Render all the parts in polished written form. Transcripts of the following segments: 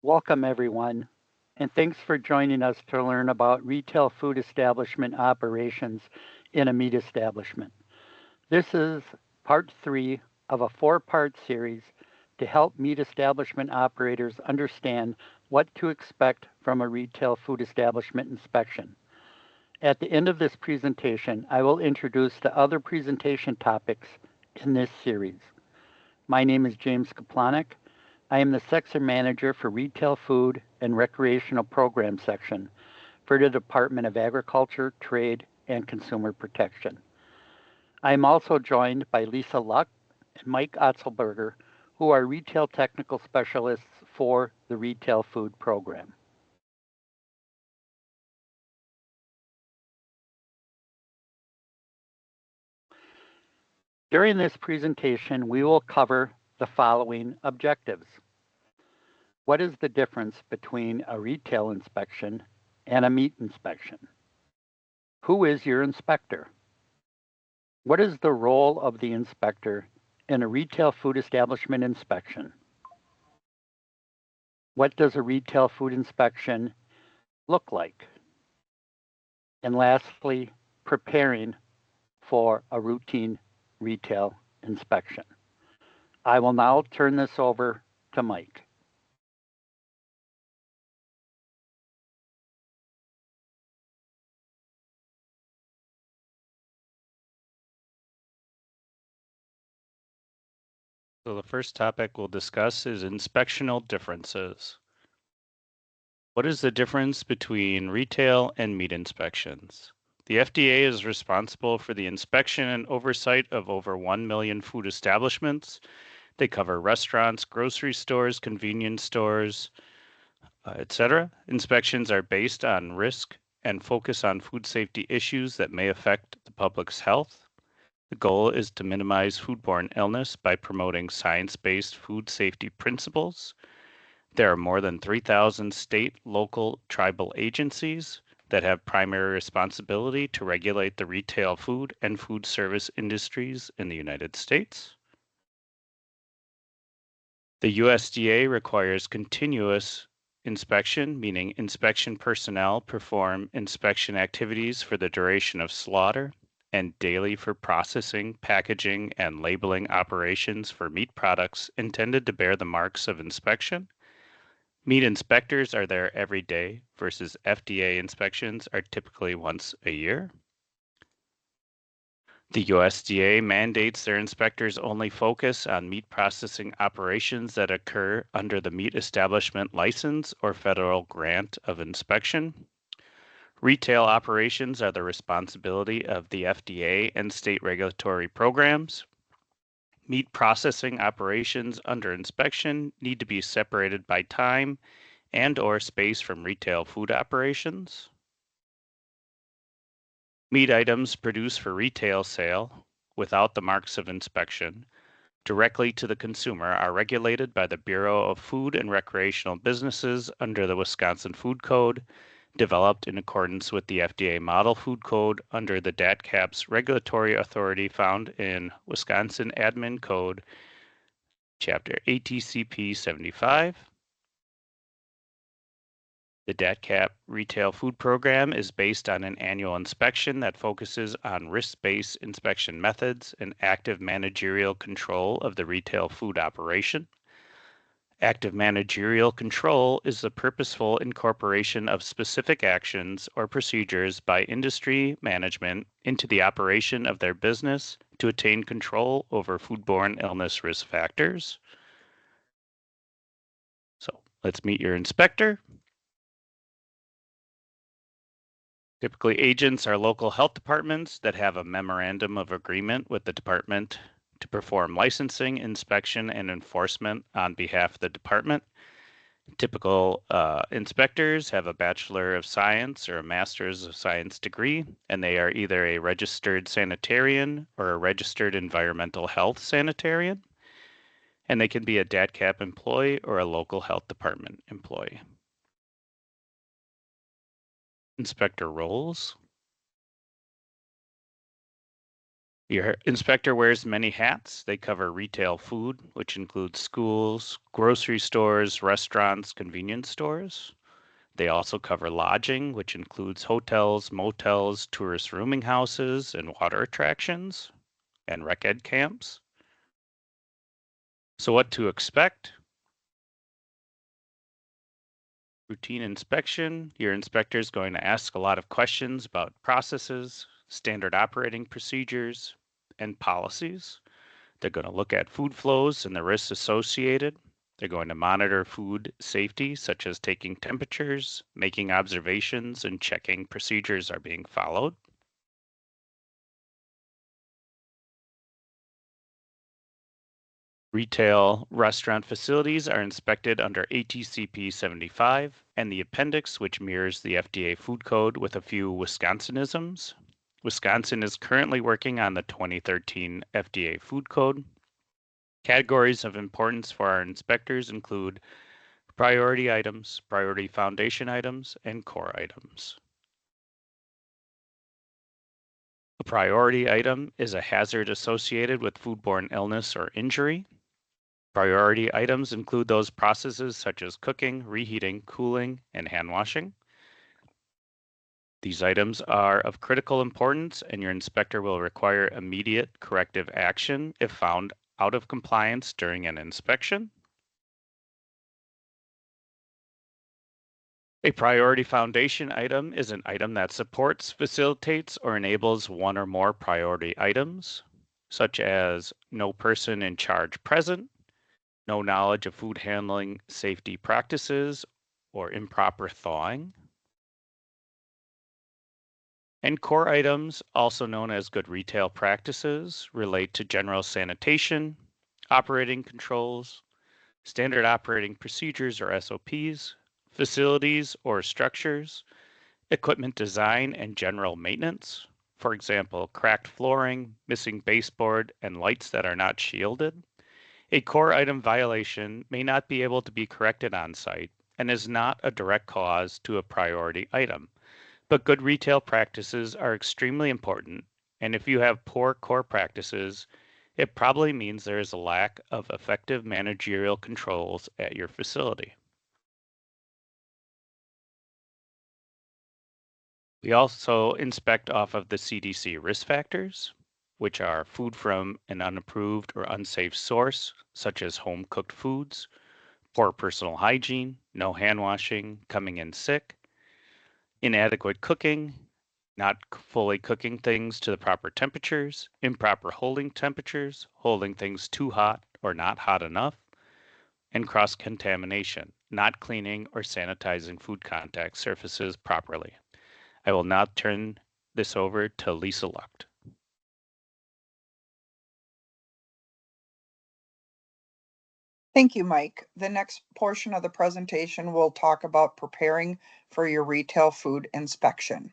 Welcome, everyone, and thanks for joining us to learn about retail food establishment operations in a meat establishment. This is part three of a four-part series to help meat establishment operators understand what to expect from a retail food establishment inspection. At the end of this presentation, I will introduce the other presentation topics in this series. My name is James Kaplanek. I am the section manager for Retail Food and Recreational Program section for the Department of Agriculture, Trade, and Consumer Protection. I am also joined by Lisa Luck and Mike Otzelberger, who are retail technical specialists for the Retail Food Program. During this presentation, we will cover the following objectives. What is the difference between a retail inspection and a meat inspection? Who is your inspector? What is the role of the inspector in a retail food establishment inspection? What does a retail food inspection look like? And lastly, preparing for a routine retail inspection. I will now turn this over to Mike. So the first topic we'll discuss is inspectional differences. What is the difference between retail and meat inspections? The FDA is responsible for the inspection and oversight of over 1 million food establishments. They cover restaurants, grocery stores, convenience stores, etc. Inspections are based on risk and focus on food safety issues that may affect the public's health. The goal is to minimize foodborne illness by promoting science-based food safety principles. There are more than 3,000 state, local, tribal agencies that have primary responsibility to regulate the retail food and food service industries in the United States. The USDA requires continuous inspection, meaning inspection personnel perform inspection activities for the duration of slaughter and daily for processing, packaging, and labeling operations for meat products intended to bear the marks of inspection. Meat inspectors are there every day versus FDA inspections are typically once a year. The USDA mandates their inspectors only focus on meat processing operations that occur under the Meat Establishment License or federal grant of inspection. Retail operations are the responsibility of the FDA and state regulatory programs. Meat processing operations under inspection need to be separated by time and/or space from retail food operations. Meat items produced for retail sale without the marks of inspection directly to the consumer are regulated by the Bureau of Food and Recreational Businesses under the Wisconsin Food Code, developed in accordance with the FDA Model Food Code under the DATCAP's regulatory authority found in Wisconsin Admin Code, Chapter ATCP 75. The DATCAP retail food program is based on an annual inspection that focuses on risk-based inspection methods and active managerial control of the retail food operation. Active managerial control is the purposeful incorporation of specific actions or procedures by industry management into the operation of their business to attain control over foodborne illness risk factors. So let's meet your inspector. Typically, agents are local health departments that have a memorandum of agreement with the department to perform licensing, inspection, and enforcement on behalf of the department. Typical inspectors have a Bachelor of Science or a Master's of Science degree, and they are either a registered sanitarian or a registered environmental health sanitarian, and they can be a DATCAP employee or a local health department employee. Inspector roles. Your inspector wears many hats. They cover retail food, which includes schools, grocery stores, restaurants, convenience stores. They also cover lodging, which includes hotels, motels, tourist rooming houses, and water attractions, and rec ed camps. So what to expect? Routine inspection. Your inspector is going to ask a lot of questions about processes, standard operating procedures, and policies. They're going to look at food flows and the risks associated. They're going to monitor food safety, such as taking temperatures, making observations, and checking procedures are being followed. Retail restaurant facilities are inspected under ATCP 75 and the appendix, which mirrors the FDA food code with a few Wisconsinisms. Wisconsin is currently working on the 2013 FDA food code. Categories of importance for our inspectors include priority items, priority foundation items, and core items. A priority item is a hazard associated with foodborne illness or injury. Priority items include those processes such as cooking, reheating, cooling, and hand washing. These items are of critical importance, and your inspector will require immediate corrective action if found out of compliance during an inspection. A priority foundation item is an item that supports, facilitates, or enables one or more priority items, such as no person in charge present, no knowledge of food handling safety practices, or improper thawing. And core items, also known as good retail practices, relate to general sanitation, operating controls, standard operating procedures or SOPs, facilities or structures, equipment design and general maintenance. For example, cracked flooring, missing baseboard, and lights that are not shielded. A core item violation may not be able to be corrected on site and is not a direct cause to a priority item. But good retail practices are extremely important, and if you have poor core practices, it probably means there is a lack of effective managerial controls at your facility. We also inspect off of the CDC risk factors, which are food from an unapproved or unsafe source, such as home cooked foods, poor personal hygiene, no hand washing, coming in sick, inadequate cooking, not fully cooking things to the proper temperatures, improper holding temperatures, holding things too hot or not hot enough, and cross contamination, not cleaning or sanitizing food contact surfaces properly. I will now turn this over to Lisa Lucht. Thank you, Mike. The next portion of the presentation will talk about preparing for your retail food inspection.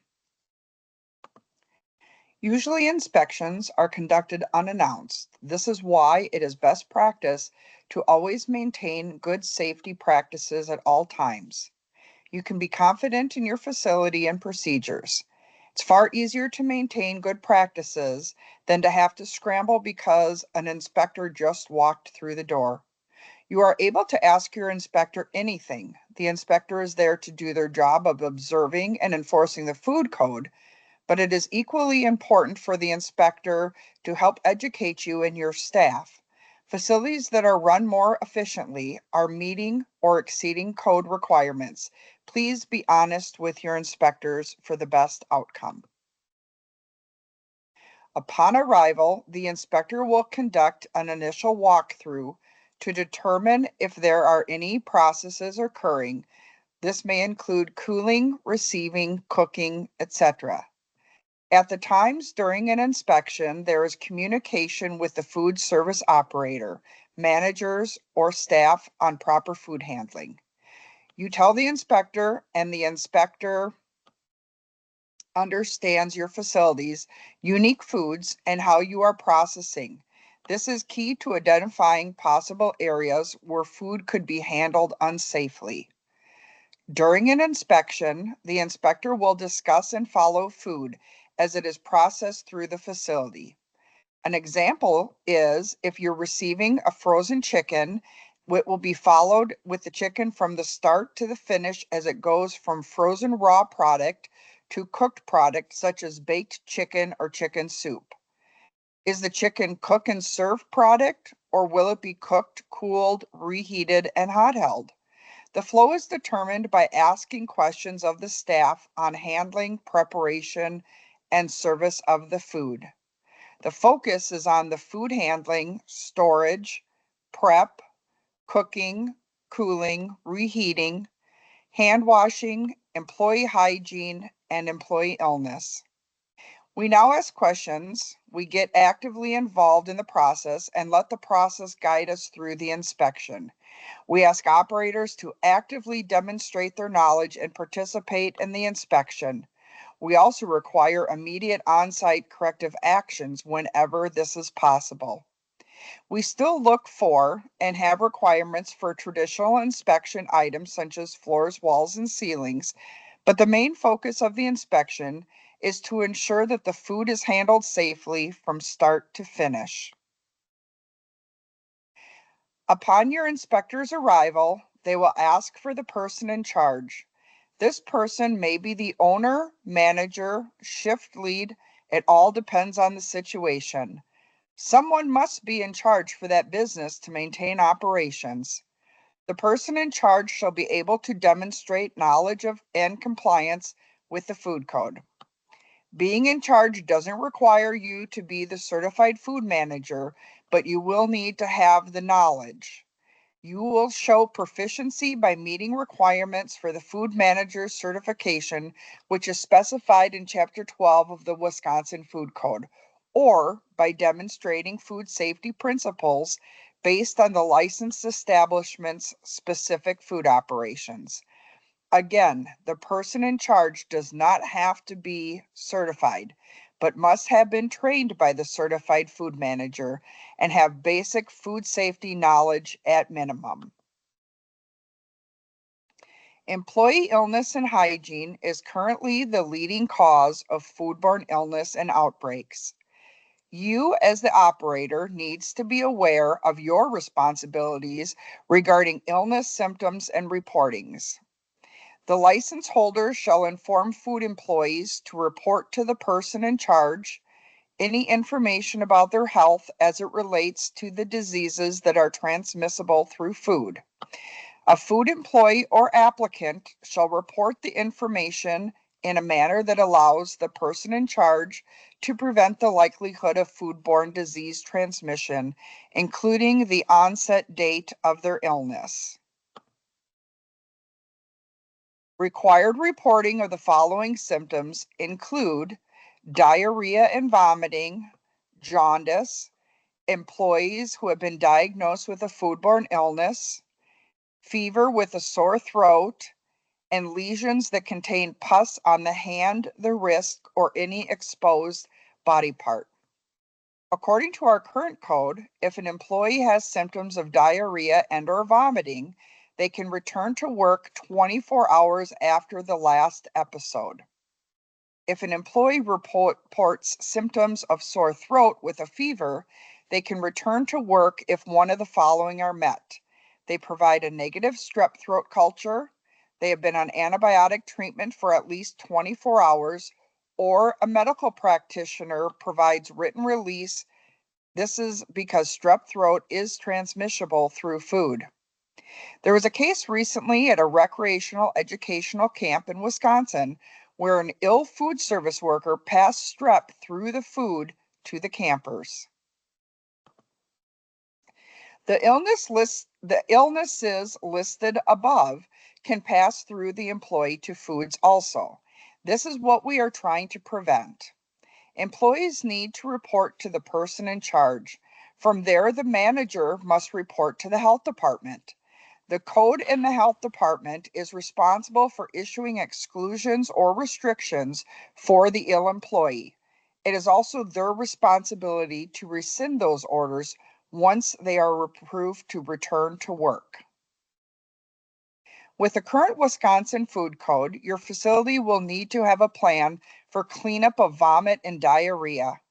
Usually inspections are conducted unannounced. This is why it is best practice to always maintain good safety practices at all times. You can be confident in your facility and procedures. It's far easier to maintain good practices than to have to scramble because an inspector just walked through the door. You are able to ask your inspector anything. The inspector is there to do their job of observing and enforcing the food code, but it is equally important for the inspector to help educate you and your staff. Facilities that are run more efficiently are meeting or exceeding code requirements. Please be honest with your inspectors for the best outcome. Upon arrival, the inspector will conduct an initial walkthrough to determine if there are any processes occurring. This may include cooling, receiving, cooking, etc. At the times during an inspection, there is communication with the food service operator, managers, or staff on proper food handling. You tell the inspector, and the inspector understands your facility's unique foods and how you are processing. This is key to identifying possible areas where food could be handled unsafely. During an inspection, the inspector will discuss and follow food as it is processed through the facility. An example is if you're receiving a frozen chicken, it will be followed with the chicken from the start to the finish as it goes from frozen raw product to cooked product such as baked chicken or chicken soup. Is the chicken cook and serve product, or will it be cooked, cooled, reheated, and hot held? The flow is determined by asking questions of the staff on handling, preparation, and service of the food. The focus is on the food handling, storage, prep, cooking, cooling, reheating, hand washing, employee hygiene, and employee illness. We now ask questions, we get actively involved in the process, and let the process guide us through the inspection. We ask operators to actively demonstrate their knowledge and participate in the inspection. We also require immediate on-site corrective actions whenever this is possible. We still look for and have requirements for traditional inspection items such as floors, walls, and ceilings, but the main focus of the inspection is to ensure that the food is handled safely from start to finish. Upon your inspector's arrival, they will ask for the person in charge. This person may be the owner, manager, shift lead. It all depends on the situation. Someone must be in charge for that business to maintain operations. The person in charge shall be able to demonstrate knowledge of and compliance with the food code. Being in charge doesn't require you to be the certified food manager, but you will need to have the knowledge. You will show proficiency by meeting requirements for the food manager's certification, which is specified in Chapter 12 of the Wisconsin Food Code, or by demonstrating food safety principles based on the licensed establishment's specific food operations. Again, the person in charge does not have to be certified, but must have been trained by the certified food manager and have basic food safety knowledge at minimum. Employee illness and hygiene is currently the leading cause of foodborne illness and outbreaks. You, as the operator, needs to be aware of your responsibilities regarding illness symptoms and reportings. The license holder shall inform food employees to report to the person in charge any information about their health as it relates to the diseases that are transmissible through food. A food employee or applicant shall report the information in a manner that allows the person in charge to prevent the likelihood of foodborne disease transmission, including the onset date of their illness. Required reporting of the following symptoms include diarrhea and vomiting, jaundice, employees who have been diagnosed with a foodborne illness, fever with a sore throat, and lesions that contain pus on the hand, the wrist, or any exposed body part. According to our current code, if an employee has symptoms of diarrhea and/or vomiting, they can return to work 24 hours after the last episode. If an employee reports symptoms of sore throat with a fever, they can return to work if one of the following are met. They provide a negative strep throat culture, they have been on antibiotic treatment for at least 24 hours, or a medical practitioner provides written release. This is because strep throat is transmissible through food. There was a case recently at a recreational educational camp in Wisconsin where an ill food service worker passed strep through the food to the campers. The illnesses listed above can pass through the employee to foods also. This is what we are trying to prevent. Employees need to report to the person in charge. From there, the manager must report to the health department. The code in the health department is responsible for issuing exclusions or restrictions for the ill employee. It is also their responsibility to rescind those orders once they are approved to return to work. With the current Wisconsin Food Code, your facility will need to have a plan for cleanup of vomit and diarrhea.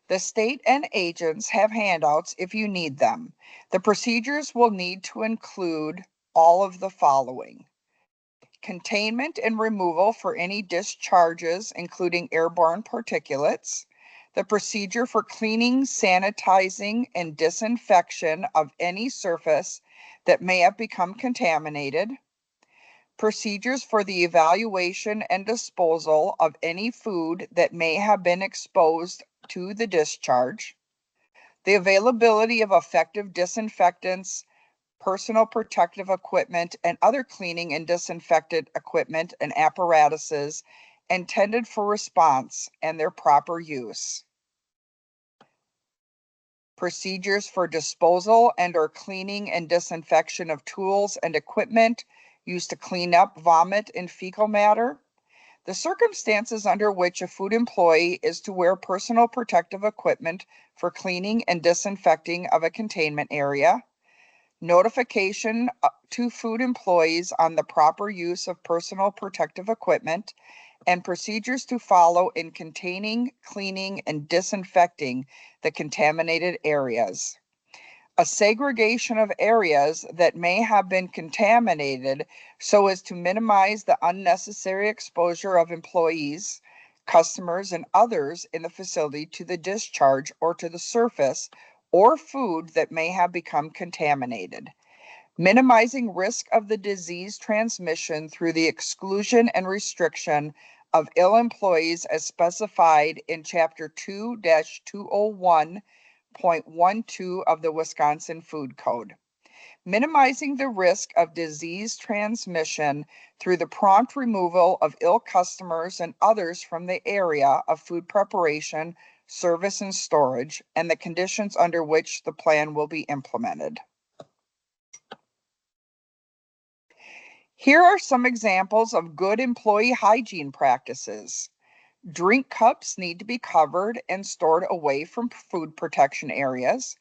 The state and agents have handouts if you need them. The procedures will need to include all of the following: containment and removal for any discharges, including airborne particulates, the procedure for cleaning, sanitizing, and disinfection of any surface that may have become contaminated, procedures for the evaluation and disposal of any food that may have been exposed to the discharge, the availability of effective disinfectants, personal protective equipment, and other cleaning and disinfectant equipment and apparatuses intended for response and their proper use. Procedures for disposal and/or cleaning and disinfection of tools and equipment used to clean up vomit and fecal matter. The circumstances under which a food employee is to wear personal protective equipment for cleaning and disinfecting of a containment area. Notification to food employees on the proper use of personal protective equipment and procedures to follow in containing, cleaning, and disinfecting the contaminated areas. A segregation of areas that may have been contaminated so as to minimize the unnecessary exposure of employees, customers, and others in the facility to the discharge or to the surface or food that may have become contaminated. Minimizing risk of the disease transmission through the exclusion and restriction of ill employees as specified in Chapter 2-201.12 of the Wisconsin Food Code. Minimizing the risk of disease transmission through the prompt removal of ill customers and others from the area of food preparation, service, and storage, and the conditions under which the plan will be implemented. Here are some examples of good employee hygiene practices. Drink cups need to be covered and stored away from food protection areas.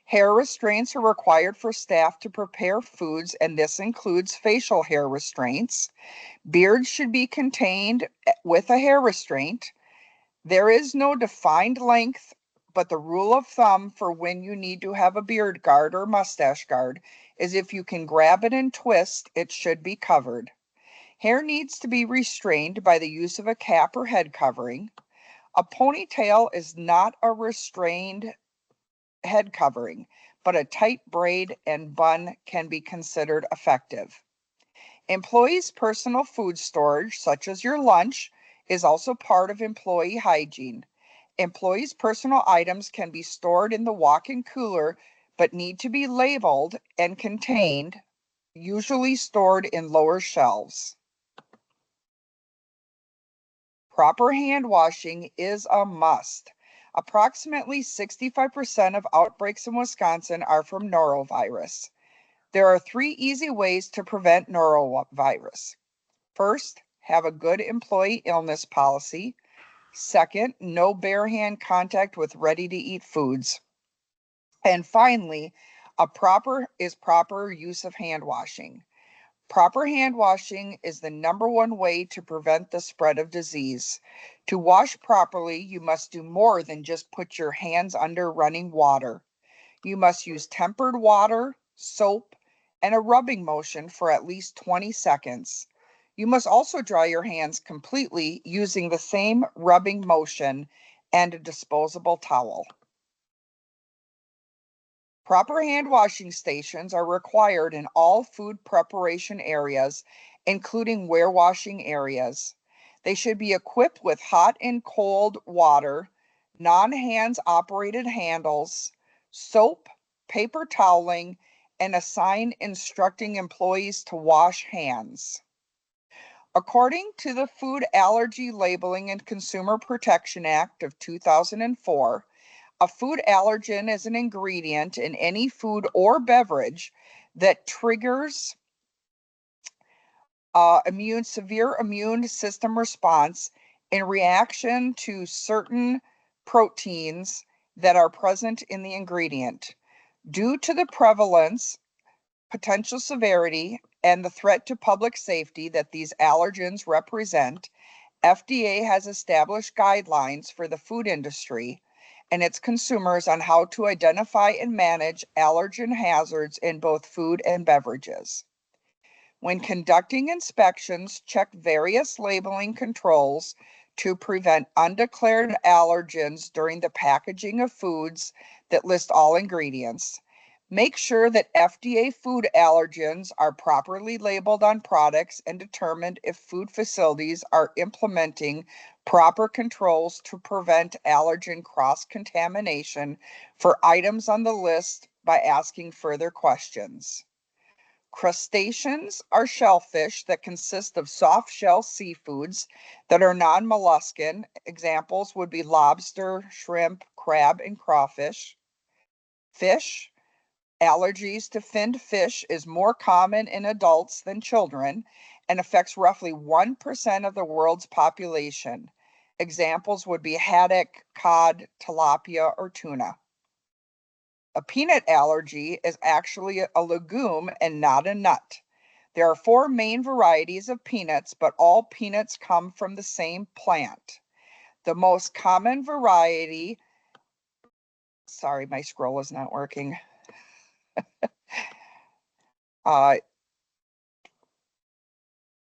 Hair restraints are required for staff to prepare foods, and this includes facial hair restraints. Beards should be contained with a hair restraint. There is no defined length, but the rule of thumb for when you need to have a beard guard or mustache guard is if you can grab it and twist, it should be covered. Hair needs to be restrained by the use of a cap or head covering. A ponytail is not a restrained head covering, but a tight braid and bun can be considered effective. Employees' personal food storage, such as your lunch, is also part of employee hygiene. Employees' personal items can be stored in the walk-in cooler, but need to be labeled and contained, usually stored in lower shelves. Proper hand washing is a must. Approximately 65% of outbreaks in Wisconsin are from norovirus. There are 3 easy ways to prevent norovirus. First, have a good employee illness policy. Second, no bare hand contact with ready-to-eat foods. And finally, proper use of hand washing. Proper hand washing is the #1 way to prevent the spread of disease. To wash properly, you must do more than just put your hands under running water. You must use tempered water, soap, and a rubbing motion for at least 20 seconds. You must also dry your hands completely using the same rubbing motion and a disposable towel. Proper hand washing stations are required in all food preparation areas, including warewashing areas. They should be equipped with hot and cold water, non-hands operated handles, soap, paper toweling, and a sign instructing employees to wash hands. According to the Food Allergy Labeling and Consumer Protection Act of 2004, a food allergen is an ingredient in any food or beverage that triggers severe immune system response in reaction to certain proteins that are present in the ingredient. Due to the prevalence, potential severity, and the threat to public safety that these allergens represent, FDA has established guidelines for the food industry, and its consumers on how to identify and manage allergen hazards in both food and beverages. When conducting inspections, check various labeling controls to prevent undeclared allergens during the packaging of foods that list all ingredients. Make sure that FDA food allergens are properly labeled on products and determine if food facilities are implementing proper controls to prevent allergen cross-contamination for items on the list by asking further questions. Crustaceans are shellfish that consist of soft shell seafoods that are non-molluscan. Examples would be lobster, shrimp, crab, and crawfish. Fish. Allergies to finned fish is more common in adults than children and affects roughly 1% of the world's population. Examples would be haddock, cod, tilapia, or tuna. A peanut allergy is actually a legume and not a nut. There are 4 main varieties of peanuts, but all peanuts come from the same plant. The most common variety, sorry, my scroll is not working.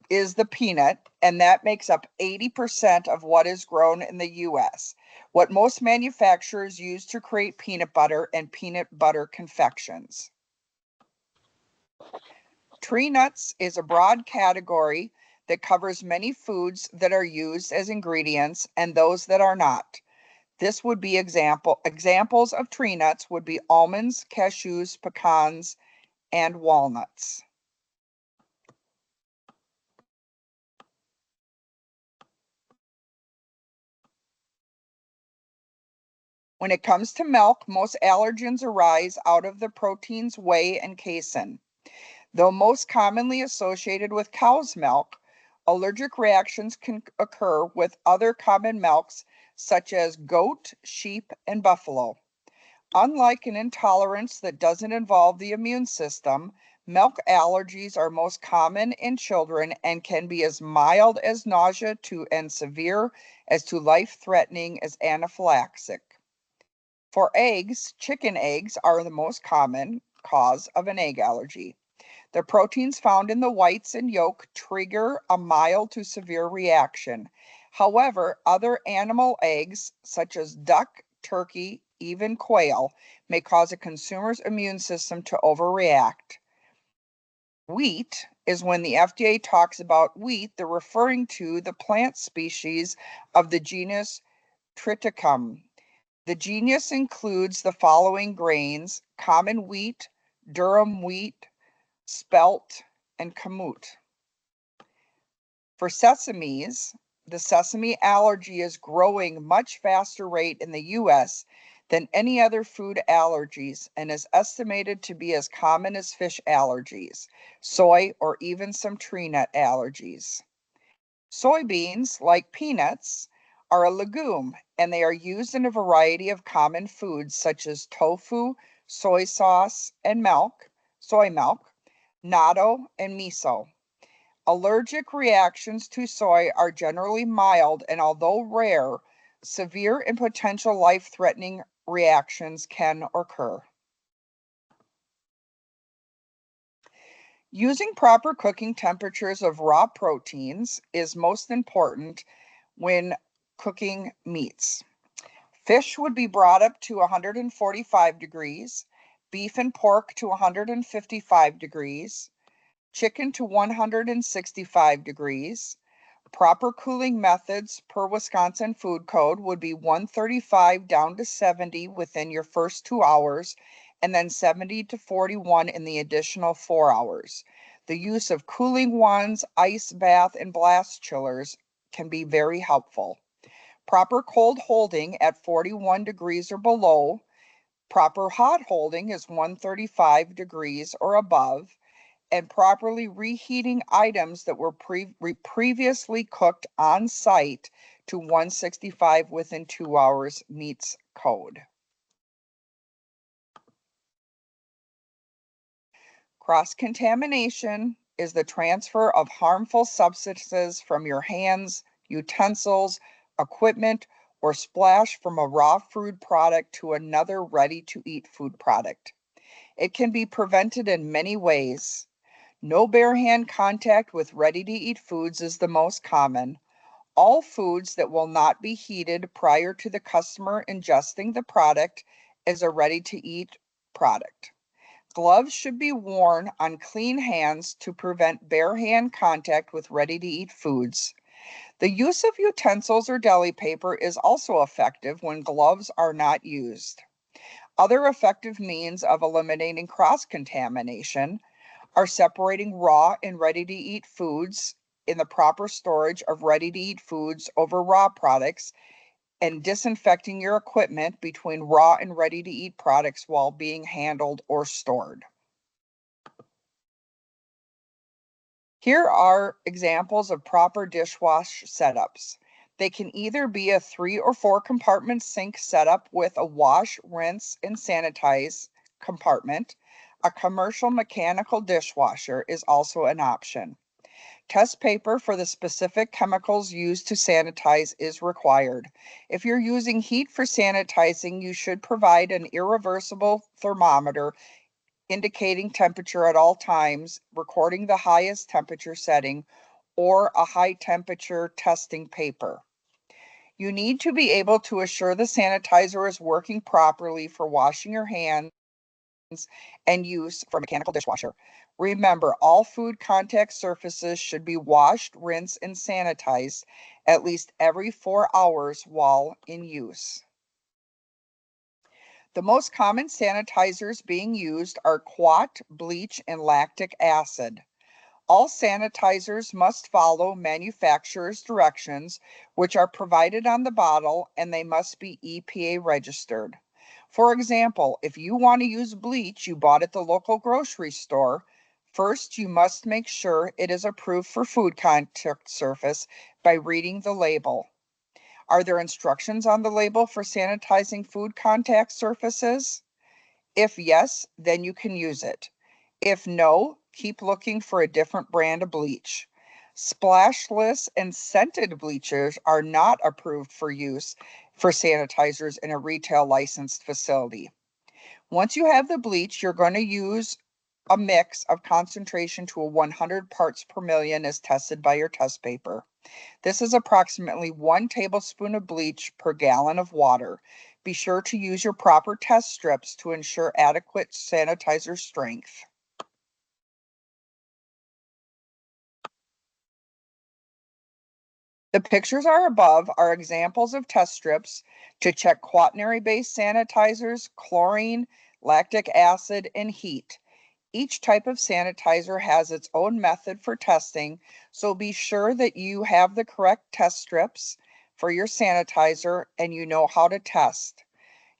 Is the peanut, and that makes up 80% of what is grown in the US. What most manufacturers use to create peanut butter and peanut butter confections. Tree nuts is a broad category that covers many foods that are used as ingredients and those that are not. This would be examples of tree nuts would be almonds, cashews, pecans, and walnuts. When it comes to milk, most allergens arise out of the proteins whey and casein. Though most commonly associated with cow's milk, allergic reactions can occur with other common milks such as goat, sheep, and buffalo. Unlike an intolerance that doesn't involve the immune system, milk allergies are most common in children and can be as mild as nausea and severe as to life-threatening as anaphylaxis. For eggs, chicken eggs are the most common cause of an egg allergy. The proteins found in the whites and yolk trigger a mild to severe reaction. However, other animal eggs, such as duck, turkey, even quail, may cause a consumer's immune system to overreact. Wheat is when the FDA talks about wheat, they're referring to the plant species of the genus Triticum. The genus includes the following grains: common wheat, durum wheat, spelt, and kamut. For sesames, the sesame allergy is growing much faster rate in the US than any other food allergies and is estimated to be as common as fish allergies, soy, or even some tree nut allergies. Soybeans, like peanuts, are a legume and they are used in a variety of common foods such as tofu, soy sauce, and soy milk, natto, and miso. Allergic reactions to soy are generally mild, and although rare, severe and potential life-threatening reactions can occur. Using proper cooking temperatures of raw proteins is most important when cooking meats. Fish would be brought up to 145 degrees, beef and pork to 155 degrees, chicken to 165 degrees. Proper cooling methods per Wisconsin Food Code would be 135 down to 70 within your first 2 hours, and then 70 to 41 in the additional 4 hours. The use of cooling wands, ice bath, and blast chillers can be very helpful. Proper cold holding at 41 degrees or below. Proper hot holding is 135 degrees or above. And properly reheating items that were previously cooked on site to 165 within 2 hours meets code. Cross-contamination is the transfer of harmful substances from your hands, utensils, equipment, or splash from a raw food product to another ready-to-eat food product. It can be prevented in many ways. No bare hand contact with ready-to-eat foods is the most common. All foods that will not be heated prior to the customer ingesting the product is a ready-to-eat product. Gloves should be worn on clean hands to prevent bare hand contact with ready-to-eat foods. The use of utensils or deli paper is also effective when gloves are not used. Other effective means of eliminating cross-contamination are separating raw and ready-to-eat foods in the proper storage of ready-to-eat foods over raw products, and disinfecting your equipment between raw and ready-to-eat products while being handled or stored. Here are examples of proper dishwash setups. They can either be a 3 or 4 compartment sink setup with a wash, rinse, and sanitize compartment. A commercial mechanical dishwasher is also an option. Test paper for the specific chemicals used to sanitize is required. If you're using heat for sanitizing, you should provide an irreversible thermometer indicating temperature at all times, recording the highest temperature setting, or a high temperature testing paper. You need to be able to assure the sanitizer is working properly for washing your hands and use for a mechanical dishwasher. Remember, all food contact surfaces should be washed, rinsed, and sanitized at least every 4 hours while in use. The most common sanitizers being used are quat, bleach, and lactic acid. All sanitizers must follow manufacturer's directions, which are provided on the bottle, and they must be EPA registered. For example, if you want to use bleach you bought at the local grocery store, first you must make sure it is approved for food contact surface by reading the label. Are there instructions on the label for sanitizing food contact surfaces? If yes, then you can use it. If no, keep looking for a different brand of bleach. Splashless and scented bleachers are not approved for use for sanitizers in a retail licensed facility. Once you have the bleach, you're going to use a mix of concentration to a 100 parts per million as tested by your test paper. This is approximately 1 tablespoon of bleach per gallon of water. Be sure to use your proper test strips to ensure adequate sanitizer strength. The pictures are above are examples of test strips to check quaternary-based sanitizers, chlorine, lactic acid, and heat. Each type of sanitizer has its own method for testing, so be sure that you have the correct test strips for your sanitizer and you know how to test.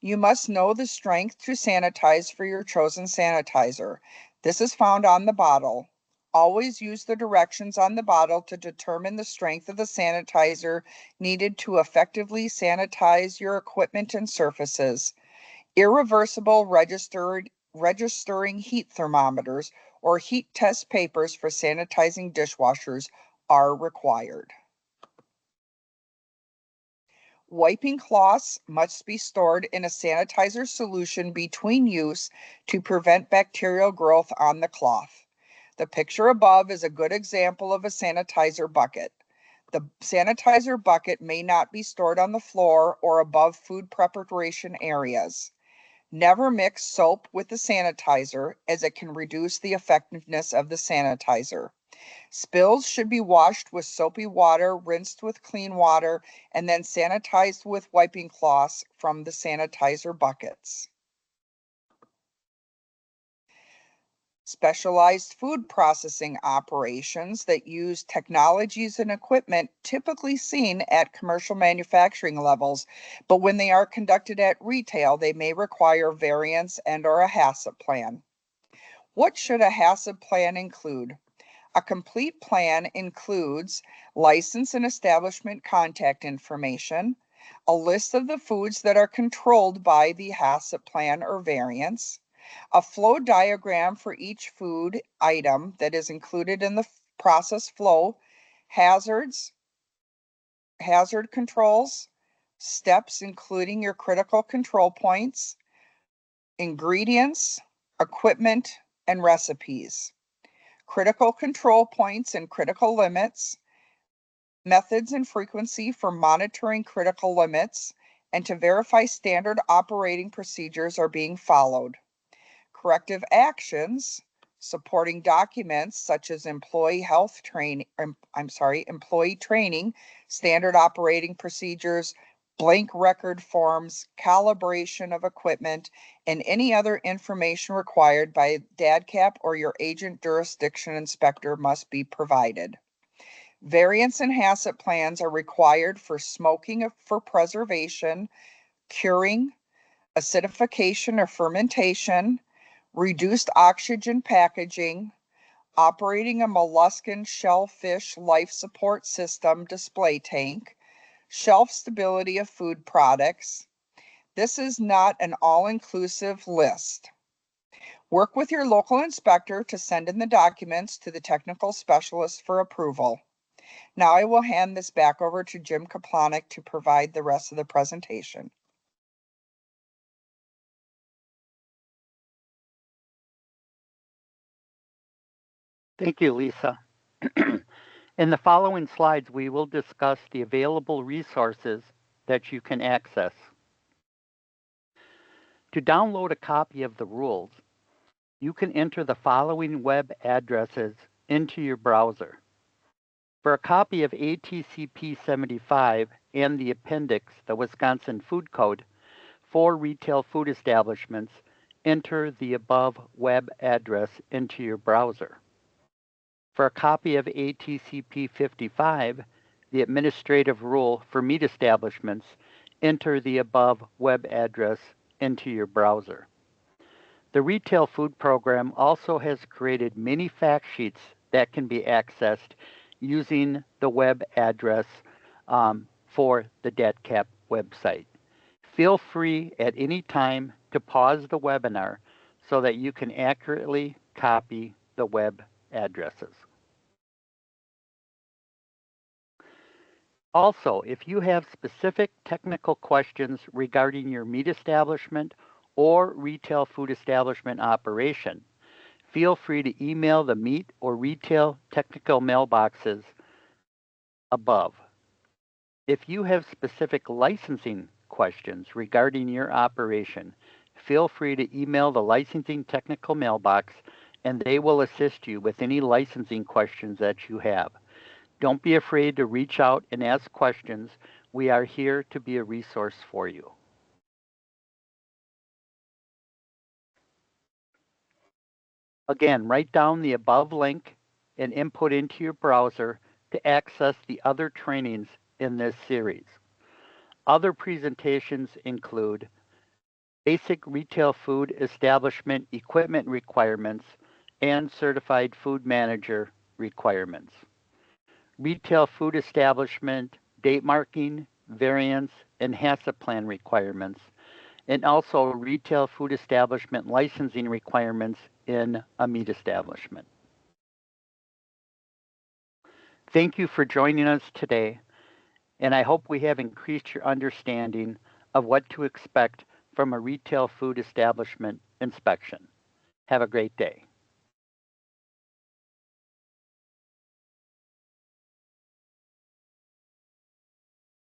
You must know the strength to sanitize for your chosen sanitizer. This is found on the bottle. Always use the directions on the bottle to determine the strength of the sanitizer needed to effectively sanitize your equipment and surfaces. Irreversible registering heat thermometers or heat test papers for sanitizing dishwashers are required. Wiping cloths must be stored in a sanitizer solution between use to prevent bacterial growth on the cloth. The picture above is a good example of a sanitizer bucket. The sanitizer bucket may not be stored on the floor or above food preparation areas. Never mix soap with the sanitizer as it can reduce the effectiveness of the sanitizer. Spills should be washed with soapy water, rinsed with clean water, and then sanitized with wiping cloths from the sanitizer buckets. Specialized food processing operations that use technologies and equipment typically seen at commercial manufacturing levels, but when they are conducted at retail, they may require variance and/or a HACCP plan. What should a HACCP plan include? A complete plan includes license and establishment contact information, a list of the foods that are controlled by the HACCP plan or variance, a flow diagram for each food item that is included in the process flow, hazard controls, steps including your critical control points, ingredients, equipment, and recipes, critical control points and critical limits, methods and frequency for monitoring critical limits, and to verify standard operating procedures are being followed. Corrective actions, supporting documents such as employee training, standard operating procedures, blank record forms, calibration of equipment, and any other information required by DADCAP or your agent jurisdiction inspector must be provided. Variance and HACCP plans are required for smoking for preservation, curing, acidification or fermentation, reduced oxygen packaging, operating a molluscan shellfish life support system display tank, shelf stability of food products. This is not an all-inclusive list. Work with your local inspector to send in the documents to the technical specialist for approval. Now I will hand this back over to Jim Kaplanek to provide the rest of the presentation. Thank you, Lisa. In the following slides, we will discuss the available resources that you can access. To download a copy of the rules, you can enter the following web addresses into your browser. For a copy of ATCP 75 and the appendix, the Wisconsin Food Code, for retail food establishments, enter the above web address into your browser. For a copy of ATCP 55, the administrative rule for meat establishments, enter the above web address into your browser. The Retail Food Program also has created many fact sheets that can be accessed using the web address for the DADCAP website. Feel free at any time to pause the webinar so that you can accurately copy the web addresses. Also, if you have specific technical questions regarding your meat establishment or retail food establishment operation, feel free to email the meat or retail technical mailboxes above. If you have specific licensing questions regarding your operation, feel free to email the licensing technical mailbox and they will assist you with any licensing questions that you have. Don't be afraid to reach out and ask questions. We are here to be a resource for you. Again, write down the above link and input into your browser to access the other trainings in this series. Other presentations include basic retail food establishment equipment requirements and certified food manager requirements, retail food establishment date marking, variance, and HACCP plan requirements, and also retail food establishment licensing requirements in a meat establishment. Thank you for joining us today, and I hope we have increased your understanding of what to expect from a retail food establishment inspection. Have a great day.